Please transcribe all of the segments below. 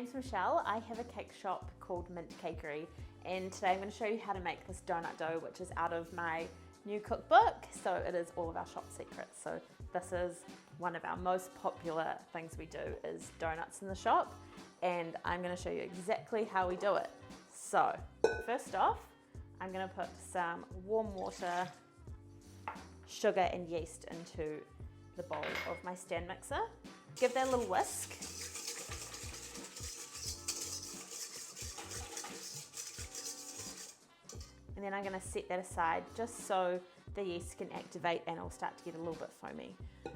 name's Michelle. I have a cake shop called Mint Cakery, and today I'm going to show you how to make this donut dough, which is out of my new cookbook. So it is all of our shop secrets. So this is one of our most popular things we do is donuts in the shop, and I'm going to show you exactly how we do it. So first off, I'm going to put some warm water, sugar and yeast into the bowl of my stand mixer. Give that a little whisk. And then I'm going to set that aside just so the yeast can activate and it'll start to get a little bit foamy.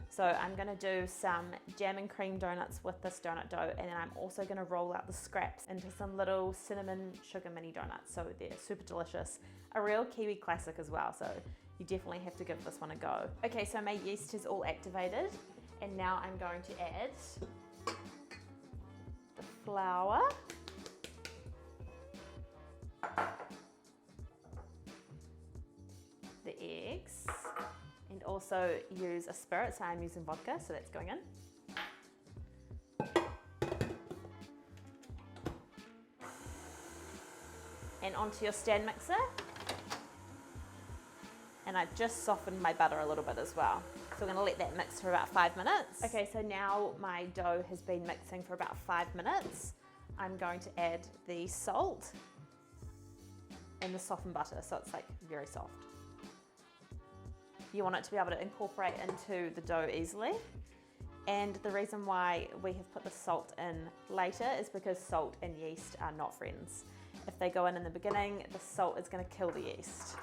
So I'm going to do some jam and cream donuts with this donut dough, and then I'm also going to roll out the scraps into some little cinnamon sugar mini donuts. So they're super delicious. A real Kiwi classic as well, so you definitely have to give this one a go. Okay, so my yeast is all activated, and now I'm going to add the flour, the eggs, and also use a spirit, so I'm using vodka, so that's going in. And onto your stand mixer. And I've just softened my butter a little bit as well. So we're gonna let that mix for about 5 minutes. Okay, so now my dough has been mixing for about 5 minutes. I'm going to add the salt and the softened butter, so it's like very soft. You want it to be able to incorporate into the dough easily. And the reason why we have put the salt in later is because salt and yeast are not friends. If they go in the beginning, the salt is gonna kill the yeast.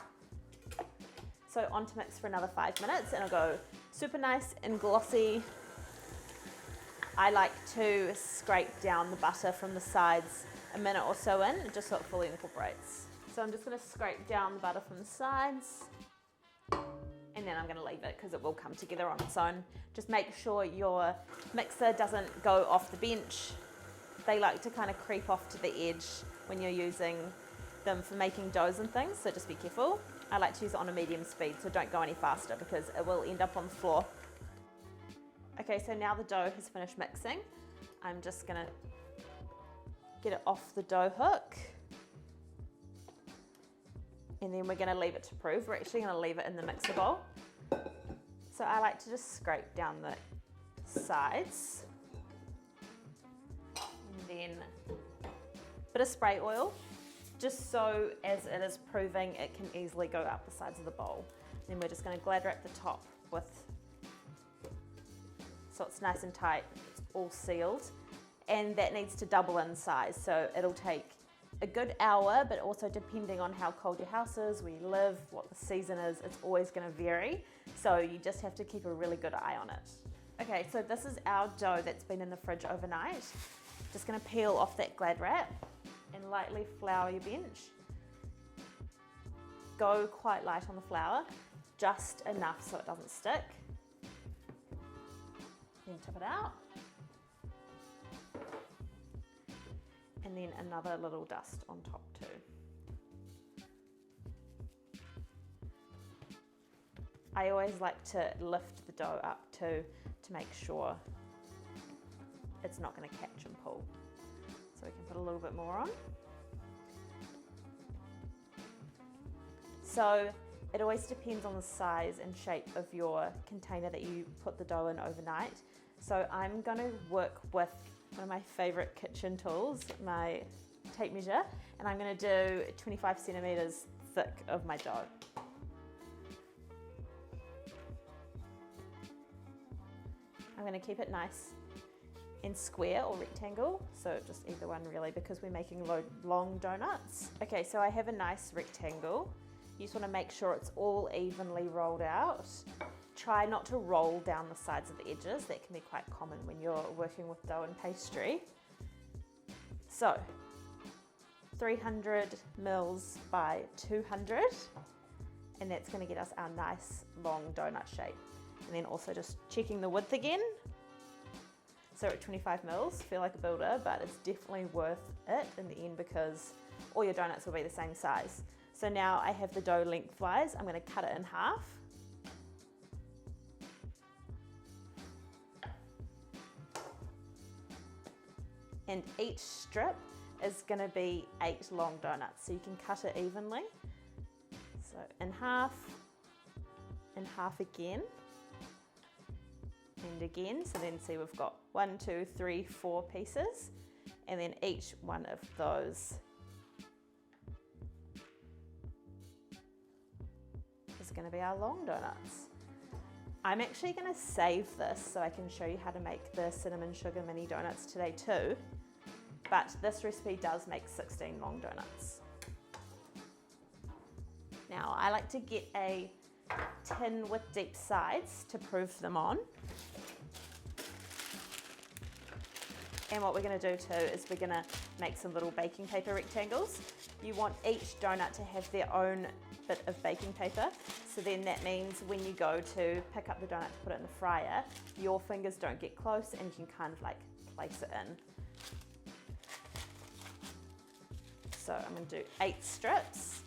So on to mix for another 5 minutes, and it'll go super nice and glossy. I like to scrape down the butter from the sides a minute or so in, just so it fully incorporates. So I'm just gonna scrape down the butter from the sides, and then I'm gonna leave it because it will come together on its own. Just make sure your mixer doesn't go off the bench. They like to kind of creep off to the edge when you're using them for making doughs and things, so just be careful. I like to use it on a medium speed, so don't go any faster because it will end up on the floor. Okay, so now the dough has finished mixing. I'm just gonna get it off the dough hook. And then we're gonna leave it to proof. We're actually gonna leave it in the mixer bowl. So I like to just scrape down the sides. And then a bit of spray oil, just so as it is proving, it can easily go up the sides of the bowl. Then we're just gonna glad wrap the top with, so it's nice and tight, it's all sealed. And that needs to double in size, so it'll take a good hour, but also depending on how cold your house is, where you live, what the season is, it's always gonna vary. So you just have to keep a really good eye on it. Okay, so this is our dough that's been in the fridge overnight. Just gonna peel off that glad wrap and lightly flour your bench. Go quite light on the flour, just enough so it doesn't stick. Then tip it out. And then another little dust on top too. I always like to lift the dough up too to make sure it's not going to catch and pull. So we can put a little bit more on. So it always depends on the size and shape of your container that you put the dough in overnight. So I'm going to work with one of my favorite kitchen tools, my tape measure, and I'm going to do 25 centimeters thick of my dough. I'm going to keep it nice and square or rectangle, so just either one really, because we're making long donuts. Okay, so I have a nice rectangle. You just want to make sure it's all evenly rolled out. Try not to roll down the sides of the edges. That can be quite common when you're working with dough and pastry. So 300 mils by 200, and that's going to get us our nice long donut shape. And then also just checking the width again. So at 25 mils, feel like a builder, but it's definitely worth it in the end because all your donuts will be the same size. So now I have the dough lengthwise. I'm going to cut it in half. And each strip is going to be 8 long donuts, so you can cut it evenly. So in half again, and again. So then see, we've got 1, 2, 3, 4 pieces, and then each one of those is going to be our long donuts. I'm actually going to save this so I can show you how to make the cinnamon sugar mini donuts today too, but this recipe does make 16 long donuts. Now I like to get a tin with deep sides to proof them on. And what we're going to do too is we're going to make some little baking paper rectangles. You want each donut to have their own bit of baking paper, so then that means when you go to pick up the donut to put it in the fryer, your fingers don't get close and you can kind of like place it in. So I'm going to do 8 strips.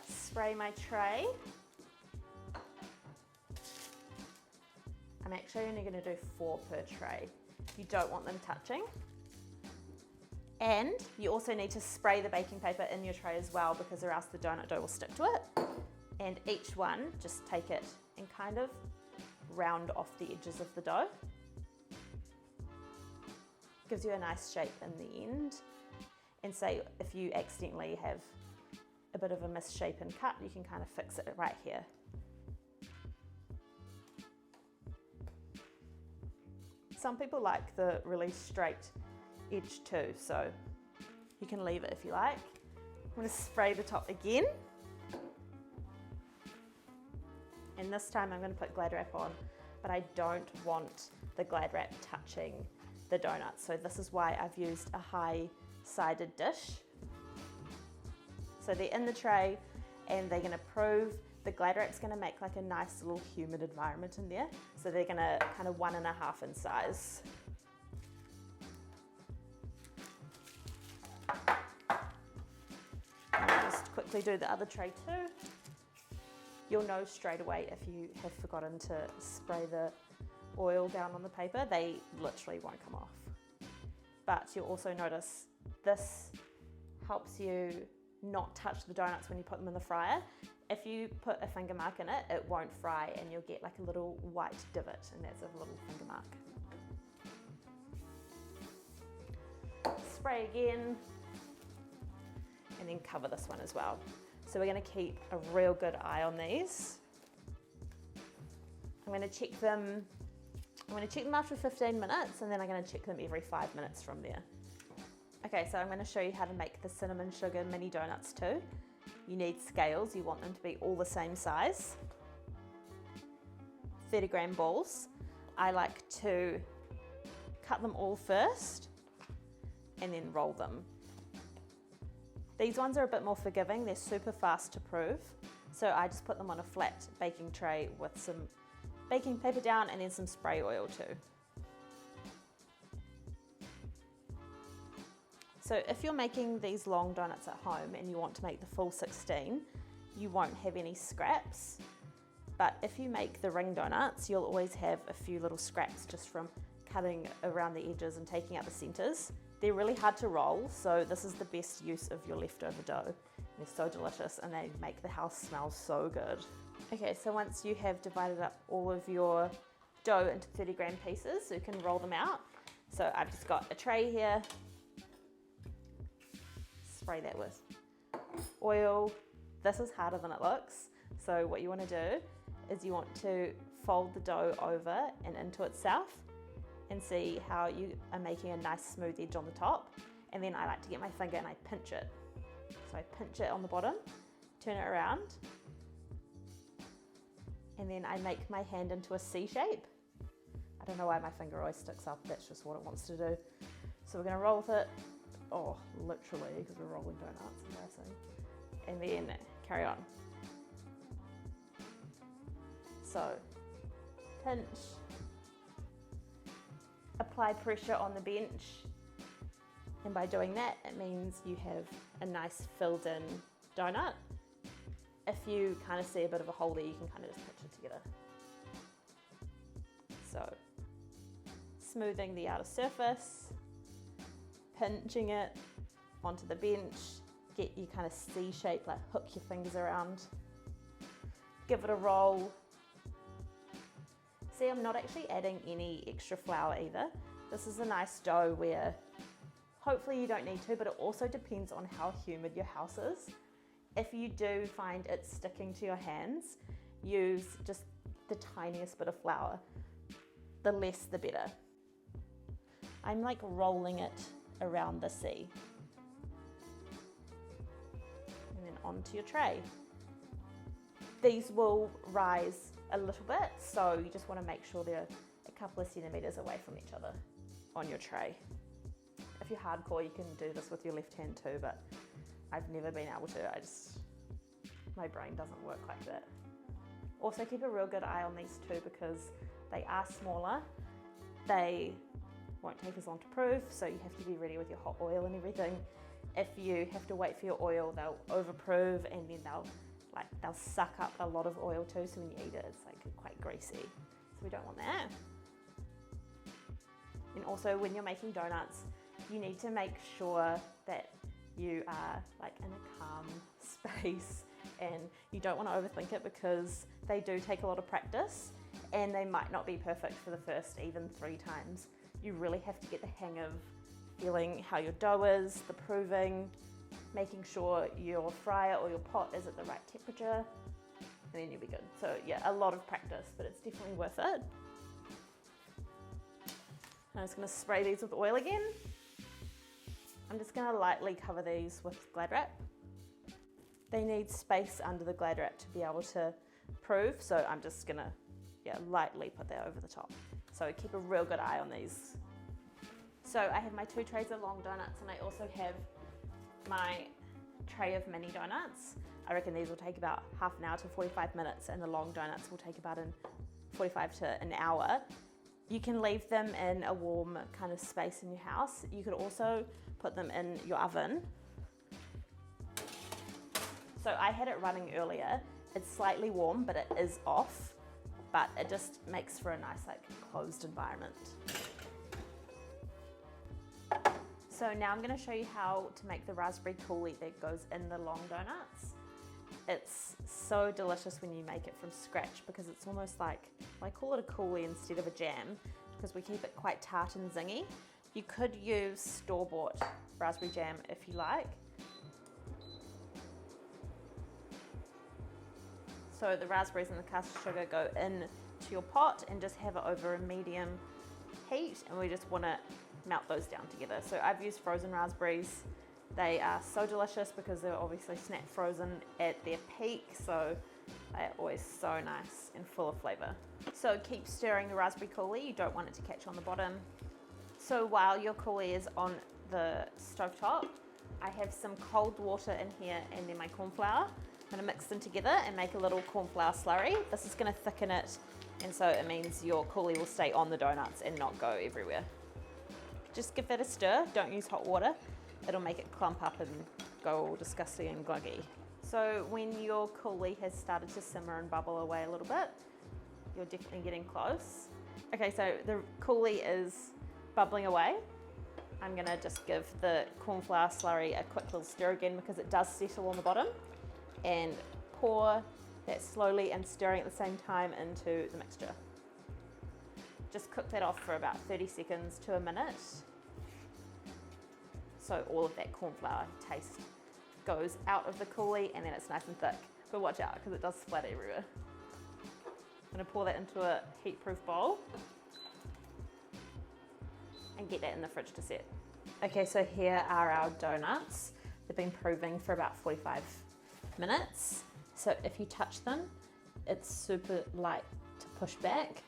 Spray my tray. I'm actually only going to do 4 per tray. You don't want them touching. And you also need to spray the baking paper in your tray as well, because or else the donut dough will stick to it. And each one, just take it and kind of round off the edges of the dough. Gives you a nice shape in the end. And say if you accidentally have a bit of a misshapen cut, you can kind of fix it right here. Some people like the really straight edge too, so you can leave it if you like. I'm going to spray the top again. And this time I'm going to put Glad wrap on, but I don't want the Glad wrap touching the donut. So this is why I've used a high-sided dish. So they're in the tray and they're going to prove. The Glad wrap's going to make like a nice little humid environment in there. So they're going to kind of 1.5 in size. I'll just quickly do the other tray too. You'll know straight away if you have forgotten to spray the oil down on the paper. They literally won't come off. But you'll also notice this helps you not touch the donuts when you put them in the fryer. If you put a finger mark in it, it won't fry and you'll get like a little white divot, and that's a little finger mark. Spray again, and then cover this one as well. So we're going to keep a real good eye on these. I'm going to check them after 15 minutes, and then I'm going to check them every 5 minutes from there. Okay, so I'm going to show you how to make the cinnamon sugar mini donuts too. You need scales, you want them to be all the same size. 30-gram balls. I like to cut them all first and then roll them. These ones are a bit more forgiving, they're super fast to prove. So I just put them on a flat baking tray with some baking paper down and then some spray oil too. So if you're making these long donuts at home and you want to make the full 16, you won't have any scraps. But if you make the ring donuts, you'll always have a few little scraps just from cutting around the edges and taking out the centers. They're really hard to roll, so this is the best use of your leftover dough. They're so delicious and they make the house smell so good. Okay, so once you have divided up all of your dough into 30-gram pieces, so you can roll them out. So I've just got a tray here. Spray that with oil. This is harder than it looks. So what you want to do is you want to fold the dough over and into itself and see how you are making a nice smooth edge on the top. And then I like to get my finger and I pinch it. So I pinch it on the bottom, turn it around, and then I make my hand into a C shape. I don't know why my finger always sticks up, that's just what it wants to do. So we're going to roll with it. Oh, literally, because we're rolling donuts, embarrassing. And then carry on. So, pinch, apply pressure on the bench, and by doing that, it means you have a nice filled in donut. If you kind of see a bit of a hole there, you can kind of just pinch it together. So smoothing the outer surface, pinching it onto the bench, get you kind of C shape, like hook your fingers around, give it a roll. See, I'm not actually adding any extra flour either. This is a nice dough where hopefully you don't need to, but it also depends on how humid your house is. If you do find it sticking to your hands, use just the tiniest bit of flour. The less the better. I'm like rolling it around the C. And then onto your tray. These will rise a little bit, so you just want to make sure they're a couple of centimeters away from each other on your tray. If you're hardcore, you can do this with your left hand too, but I've never been able to. My brain doesn't work like that. Also keep a real good eye on these two because they are smaller. They won't take as long to proof, so you have to be ready with your hot oil and everything. If you have to wait for your oil, they'll overproof and then they'll suck up a lot of oil too, so when you eat it, it's like quite greasy. So we don't want that. And also when you're making donuts, you need to make sure that you are like in a calm space and you don't want to overthink it because they do take a lot of practice and they might not be perfect for the first even 3 times. You really have to get the hang of feeling how your dough is, the proving, making sure your fryer or your pot is at the right temperature, and then you'll be good. So yeah, a lot of practice, but it's definitely worth it. I'm just going to spray these with oil again. I'm just going to lightly cover these with Glad wrap. They need space under the Glad wrap to be able to prove, so I'm just going to lightly put that over the top. So keep a real good eye on these. So I have my 2 trays of long donuts and I also have my tray of mini donuts. I reckon these will take about half an hour to 45 minutes and the long donuts will take about 45 to an hour. You can leave them in a warm kind of space in your house. You could also put them in your oven. So I had it running earlier. It's slightly warm, but it is off. But it just makes for a nice like closed environment. So now I'm going to show you how to make the raspberry coulis that goes in the long donuts. It's so delicious when you make it from scratch because it's almost like, well, I call it a coulis instead of a jam because we keep it quite tart and zingy. You could use store-bought raspberry jam if you like. So the raspberries and the caster sugar go into your pot and just have it over a medium heat, and we just want to melt those down together. So I've used frozen raspberries. They are so delicious because they're obviously snap frozen at their peak, so they're always so nice and full of flavor. So keep stirring the raspberry coulis. You don't want it to catch on the bottom. So while your coulis is on the stovetop, I have some cold water in here and then my corn flour. I'm going to mix them together and make a little corn flour slurry. This is going to thicken it, and so it means your coulis will stay on the donuts and not go everywhere. Just give that a stir. Don't use hot water. It'll make it clump up and go all disgusting and gluggy. So when your coulis has started to simmer and bubble away a little bit, you're definitely getting close. Okay, so the coulis is bubbling away. I'm going to just give the corn flour slurry a quick little stir again because it does settle on the bottom, and pour that slowly and stirring at the same time into the mixture. Just cook that off for about 30 seconds to a minute. So all of that corn flour taste goes out of the coulis and then it's nice and thick. But watch out because it does splat everywhere. I'm going to pour that into a heat-proof bowl and get that in the fridge to set. Okay, so here are our donuts. They've been proving for about 45 minutes. So if you touch them, it's super light to push back.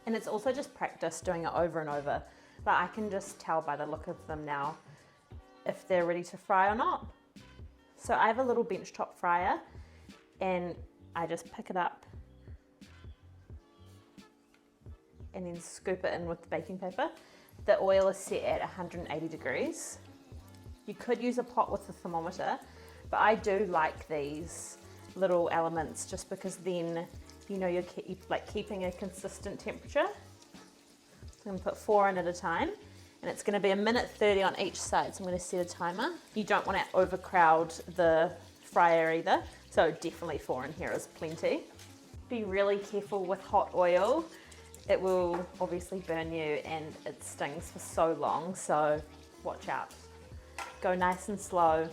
And it's also just practice doing it over and over. But I can just tell by the look of them now if they're ready to fry or not. So I have a little benchtop fryer and I just pick it up and then scoop it in with the baking paper. The oil is set at 180 degrees. You could use a pot with a thermometer, but I do like these little elements just because then you know you're keeping a consistent temperature. I'm going to put 4 in at a time, and it's going to be 1:30 on each side, so I'm going to set a timer. You don't want to overcrowd the fryer either, so definitely 4 in here is plenty. Be really careful with hot oil. It will obviously burn you and it stings for so long, so watch out. Go nice and slow,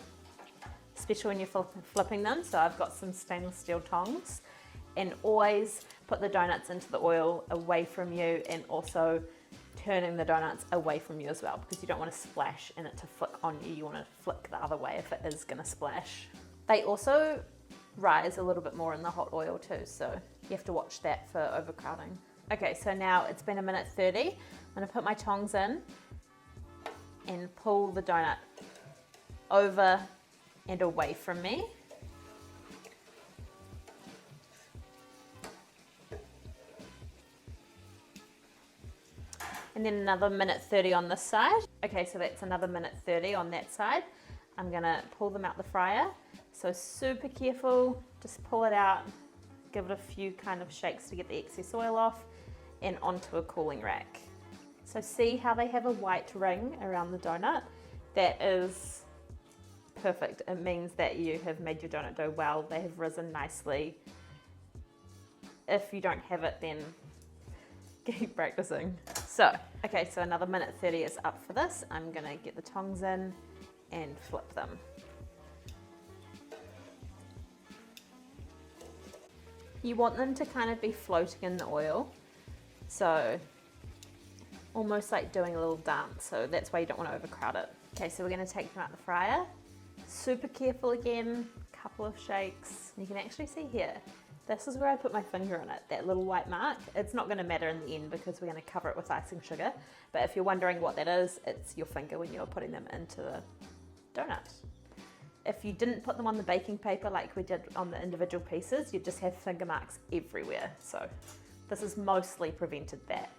especially when you're flipping them. So I've got some stainless steel tongs, and always put the donuts into the oil away from you, and also turning the donuts away from you as well, because you don't want to splash and it to flick on you. You want to flick the other way if it is going to splash. They also rise a little bit more in the hot oil too, so you have to watch that for overcrowding. Okay, so now it's been 1:30. I'm going to put my tongs in and pull the donut over and away from me. And then another 1:30 on this side. Okay, so that's another 1:30 on that side. I'm gonna pull them out the fryer. So super careful, just pull it out, give it a few kind of shakes to get the excess oil off, and onto a cooling rack. So see how they have a white ring around the donut? That is perfect. It means that you have made your donut dough well. They have risen nicely. If you don't have it, then keep practicing. So, okay, so another 1:30 is up for this. I'm gonna get the tongs in and flip them. You want them to kind of be floating in the oil. So, almost like doing a little dance. So that's why you don't want to overcrowd it. Okay, so we're gonna take them out the fryer. Super careful again, couple of shakes. You can actually see here, this is where I put my finger on it, that little white mark. It's not gonna matter in the end because we're gonna cover it with icing sugar. But if you're wondering what that is, it's your finger when you're putting them into the donut. If you didn't put them on the baking paper like we did on the individual pieces, you'd just have finger marks everywhere. So this has mostly prevented that.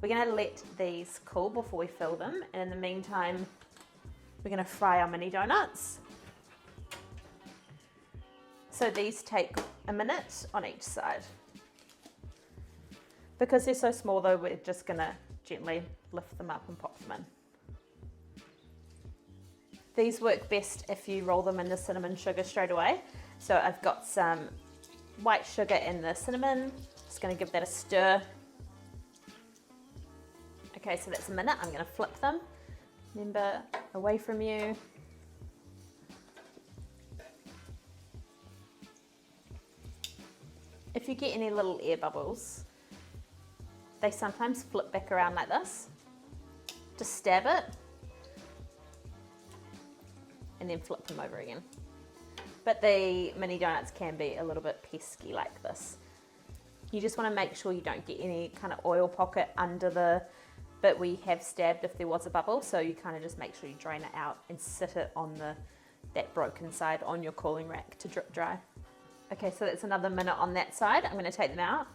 We're gonna let these cool before we fill them. And in the meantime, we're gonna fry our mini donuts. So these take a minute on each side. Because they're so small though, we're just gonna gently lift them up and pop them in. These work best if you roll them in the cinnamon sugar straight away. So I've got some white sugar in the cinnamon. Just gonna give that a stir. Okay, so that's a minute. I'm gonna flip them. Remember, away from you. If you get any little air bubbles, they sometimes flip back around like this. Just stab it and then flip them over again. But the mini donuts can be a little bit pesky like this. You just want to make sure you don't get any kind of oil pocket under the bit we have stabbed if there was a bubble. So you kind of just make sure you drain it out and sit it on that broken side on your cooling rack to drip dry. Okay, so that's another minute on that side. I'm going to take them out.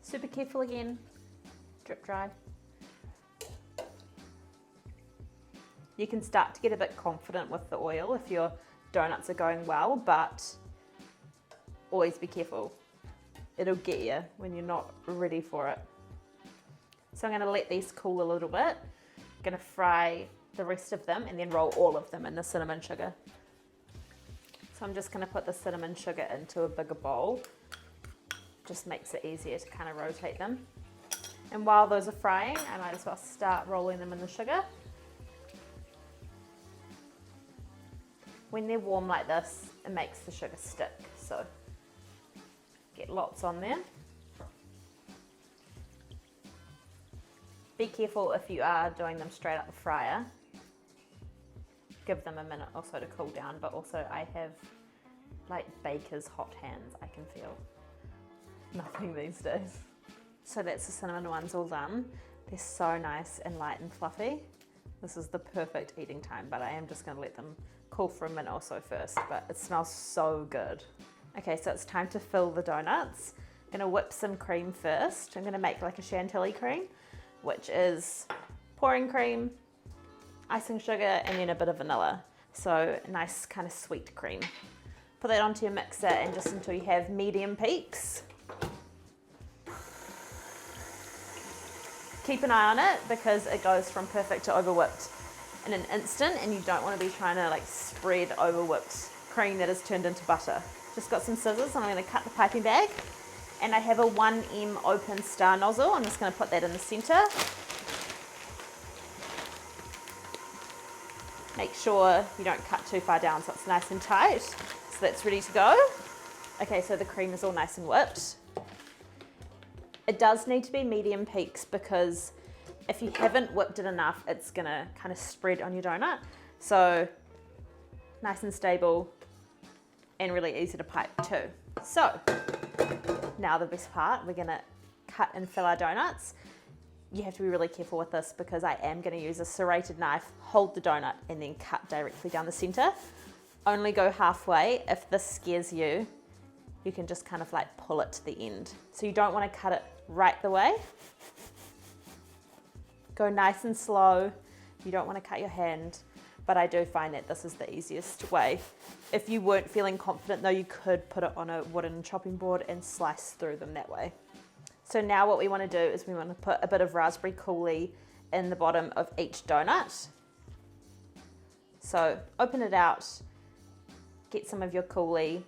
Super careful again, drip dry. You can start to get a bit confident with the oil if your donuts are going well, but always be careful. It'll get you when you're not ready for it. So I'm going to let these cool a little bit. I'm going to fry the rest of them and then roll all of them in the cinnamon sugar. So I'm just going to put the cinnamon sugar into a bigger bowl. Just makes it easier to kind of rotate them. And while those are frying, I might as well start rolling them in the sugar. When they're warm like this, it makes the sugar stick. So get lots on there. Be careful if you are doing them straight up the fryer. Give them a minute or so to cool down, but also I have like baker's hot hands, I can feel. Nothing these days. So that's the cinnamon ones all done. They're so nice and light and fluffy. This is the perfect eating time, but I am just gonna let them cool for a minute or so first, but it smells so good. Okay, so it's time to fill the donuts. I'm gonna whip some cream first. I'm gonna make like a chantilly cream, which is pouring cream, icing sugar, and then a bit of vanilla. So nice kind of sweet cream. Put that onto your mixer and just until you have medium peaks. Keep an eye on it because it goes from perfect to overwhipped in an instant, and you don't want to be trying to like spread overwhipped cream that has turned into butter. Just got some scissors and I'm going to cut the piping bag, and I have a 1M open star nozzle. I'm just going to put that in the center. Make sure you don't cut too far down so it's nice and tight. So that's ready to go. Okay, so the cream is all nice and whipped. It does need to be medium peaks because if you haven't whipped it enough, it's gonna kind of spread on your donut. So nice and stable and really easy to pipe too. So now the best part, we're gonna cut and fill our donuts. You have to be really careful with this because I am gonna use a serrated knife, hold the donut and then cut directly down the center. Only go halfway. If this scares you, you can just kind of like pull it to the end. So you don't want to cut it right the way. Go nice and slow. You don't want to cut your hand, but I do find that this is the easiest way. If you weren't feeling confident though, you could put it on a wooden chopping board and slice through them that way. So now what we want to do is we want to put a bit of raspberry coulis in the bottom of each donut. So open it out, get some of your coulis,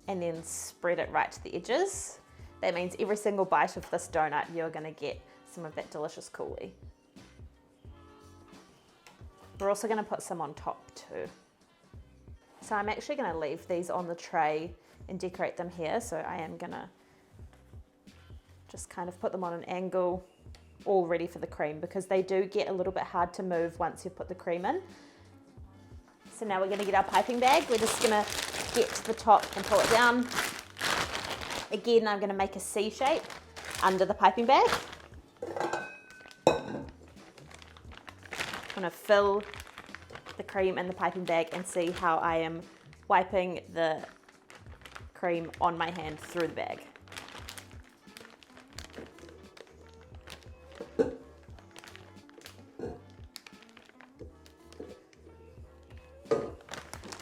and then spread it right to the edges. That means every single bite of this donut, you're going to get some of that delicious coulis. We're also going to put some on top too. So I'm actually going to leave these on the tray and decorate them here. So I am going to just kind of put them on an angle, all ready for the cream, because they do get a little bit hard to move once you've put the cream in. So now we're going to get our piping bag. We're just going to get to the top and pull it down. Again, I'm going to make a C shape under the piping bag. I'm going to fill the cream in the piping bag and see how I am wiping the cream on my hand through the bag.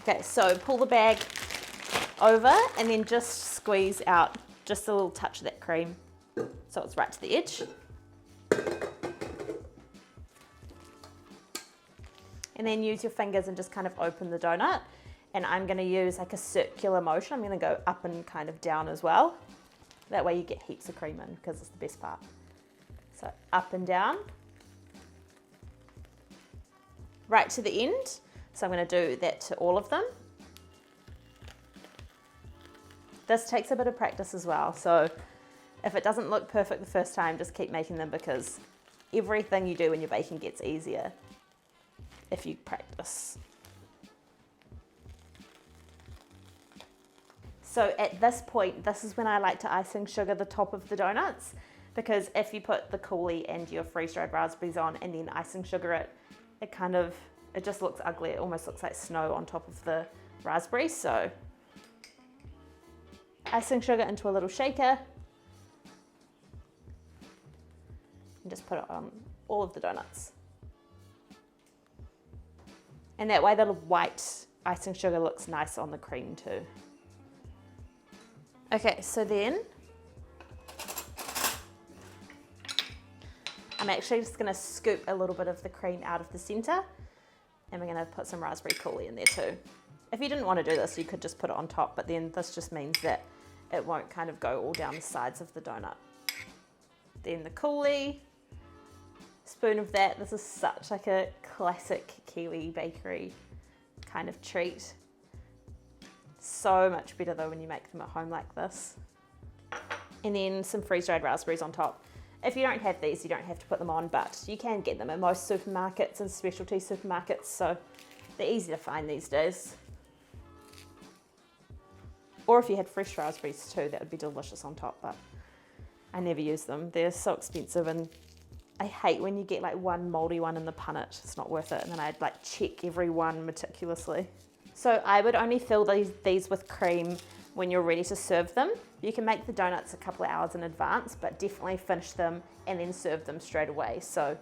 Okay, so pull the bag over and then just squeeze out just a little touch of that cream so it's right to the edge. And then use your fingers and just kind of open the donut. And I'm going to use like a circular motion. I'm going to go up and kind of down as well. That way you get heaps of cream in because it's the best part. So up and down. Right to the end. So I'm going to do that to all of them. This takes a bit of practice as well. So if it doesn't look perfect the first time, just keep making them because everything you do when you're baking gets easier if you practice. So at this point, this is when I like to icing sugar the top of the donuts, because if you put the coulis and your freeze-dried raspberries on and then icing sugar it, it just looks ugly. It almost looks like snow on top of the raspberries. So icing sugar into a little shaker and just put it on all of the donuts. And that way the white icing sugar looks nice on the cream too. Okay, so then I'm actually just gonna scoop a little bit of the cream out of the center, and we're gonna put some raspberry coulis in there too. If you didn't want to do this, you could just put it on top, but then this just means that it won't kind of go all down the sides of the donut. Then the coulis, spoon of that. This is such like a classic Kiwi bakery kind of treat. So much better though when you make them at home like this. And then some freeze-dried raspberries on top. If you don't have these, you don't have to put them on, but you can get them at most supermarkets and specialty supermarkets, so they're easy to find these days. Or if you had fresh raspberries too, that would be delicious on top, but I never use them. They're so expensive, and I hate when you get like one moldy one in the punnet. It's not worth it. And then I'd like check every one meticulously. So I would only fill these with cream when you're ready to serve them. You can make the donuts a couple of hours in advance, but definitely finish them and then serve them straight away. So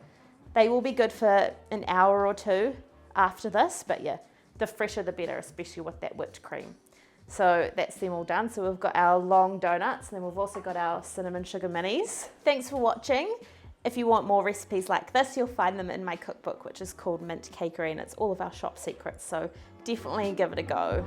they will be good for an hour or two after this, but yeah, the fresher the better, especially with that whipped cream. So that's them all done. So we've got our long donuts, and then we've also got our cinnamon sugar minis. Thanks for watching. If you want more recipes like this, you'll find them in my cookbook, which is called Mint Cakery, and it's all of our shop secrets. So definitely give it a go.